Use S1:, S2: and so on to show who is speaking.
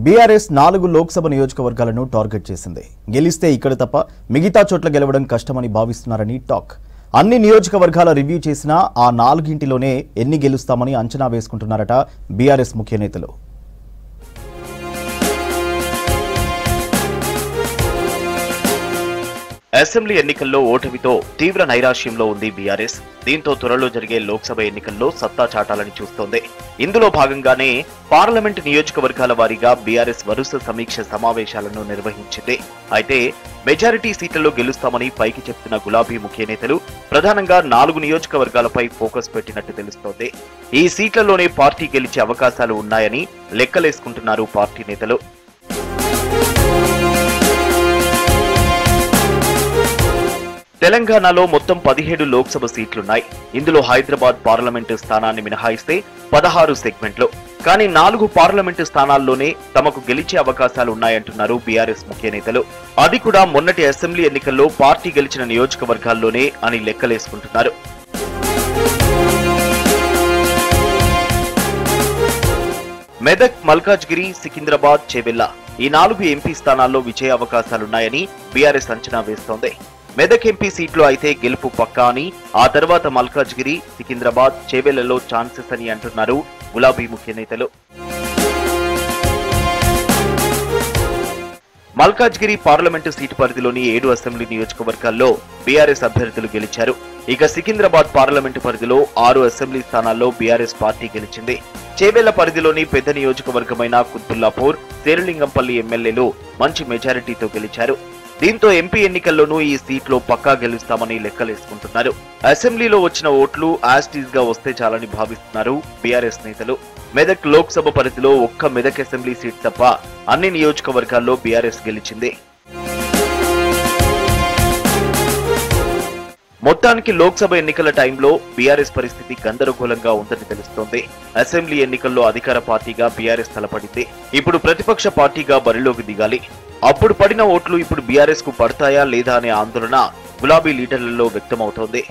S1: BRS 4 Lok Sabha నియోజకవర్గాలను target చేసింది. గెలిస్తే ఇక్కడ తప్ప మిగతా చోట్ల గెలవడం కష్టమని భావిస్తున్నారని టాక్. అన్ని నియోజకవర్గాల రివ్యూ చేసినా ఆ 4గింటిలోనే ఎన్ని గెలుస్తామని అంచనా వేసుకుంటున్నారట బీఆర్ఎస్ ముఖ్య నేతలు.
S2: అసెంబ్లీ ఎన్నికల్లో ఓటమితో తీవ్ర నైరాశ్యంలో ఉంది బీఆర్ఎస్. దీంతో త్వరలో జరిగే లోక్సభ ఎన్నికల్లో సత్తా చాటాలని చూస్తోంది. ఇందులో భాగంగానే పార్లమెంట్ నియోజకవర్గాల వారీగా బీఆర్ఎస్ వరుస సమీక్ష సమావేశాలను నిర్వహించింది. అయితే మెజారిటీ సీట్లలో గెలుస్తామని పైకి చెప్తున్న గులాబీ ముఖ్య నేతలు ప్రధానంగా 4 నియోజకవర్గాలపై ఫోకస్ పెట్టినట్టు తెలుస్తోంది. ఈ సీట్లలోనే పార్టీ గెలిచే అవకాశాలు ఉన్నాయని లెక్కలేసుకుంటున్నారు పార్టీ నేతలు. తెలంగాణలో మొత్తం 17 లోక్సభ సీట్లున్నాయి. ఇందులో హైదరాబాద్ పార్లమెంటు స్థానాన్ని మినహాయిస్తే 16 సెగ్మెంట్లు. కానీ 4 పార్లమెంటు స్థానాల్లోనే తమకు గెలిచే అవకాశాలు ఉన్నాయంటున్నారు బీఆర్ఎస్ ముఖ్య నేతలు. అది కూడా మొన్నటి అసెంబ్లీ ఎన్నికల్లో పార్టీ గెలిచిన నియోజకవర్గాల్లోనే అని లెక్కలేసుకుంటున్నారు. మెదక్, మల్కాజ్గిరి, సికింద్రాబాద్, చేవెళ్ల ఈ 4 ఎంపీ స్థానాల్లో విజయ అవకాశాలున్నాయని బీఆర్ఎస్ అంచనా వేస్తోంది. మెదక్ ఎంపీ సీట్లో అయితే గెలుపు పక్కా అని, ఆ తర్వాత మల్కాజ్గిరి, సికింద్రాబాద్, చేవెళ్లలో ఛాన్సెస్ అని అంటున్నారు గులాబీ ముఖ్య నేతలు. మల్కాజ్గిరి పార్లమెంటు సీటు పరిధిలోని 7 అసెంబ్లీ నియోజకవర్గాల్లో బీఆర్ఎస్ అభ్యర్థులు గెలిచారు. ఇక సికింద్రాబాద్ పార్లమెంటు పరిధిలో 6 అసెంబ్లీ స్థానాల్లో బీఆర్ఎస్ పార్టీ గెలిచింది. చేవెళ్ల పరిధిలోని పెద్ద నియోజకవర్గమైన కుత్బుల్లాపూర్, శేరిలింగంపల్లి ఎమ్మెల్యేలు మంచి మెజారిటీతో గెలిచారు. దీంతో ఎంపీ ఎన్నికల్లోనూ ఈ సీట్లో పక్కా గెలుస్తామని లెక్కలేసుకుంటున్నారు. అసెంబ్లీలో వచ్చిన ఓట్లు యాస్టీజ్ గా వస్తే చాలని భావిస్తున్నారు బీఆర్ఎస్ నేతలు. మెదక్ లోక్సభ పరిధిలో ఒక్క మెదక్ అసెంబ్లీ సీట్ తప్ప అన్ని నియోజకవర్గాల్లో బీఆర్ఎస్ గెలిచింది. మొత్తానికి లోక్సభ ఎన్నికల టైంలో బీఆర్ఎస్ పరిస్థితి గందరగోళంగా ఉందని తెలుస్తోంది. అసెంబ్లీ ఎన్నికల్లో అధికార పార్టీగా బీఆర్ఎస్ తలపడింది. ఇప్పుడు ప్రతిపక్ష పార్టీగా బరిలోకి దిగాలి. అప్పుడు పడిన ఓట్లు ఇప్పుడు బీఆర్ఎస్ కు పడతాయా లేదా అనే ఆందోళన గులాబీ లీడర్లలో వ్యక్తమవుతోంది.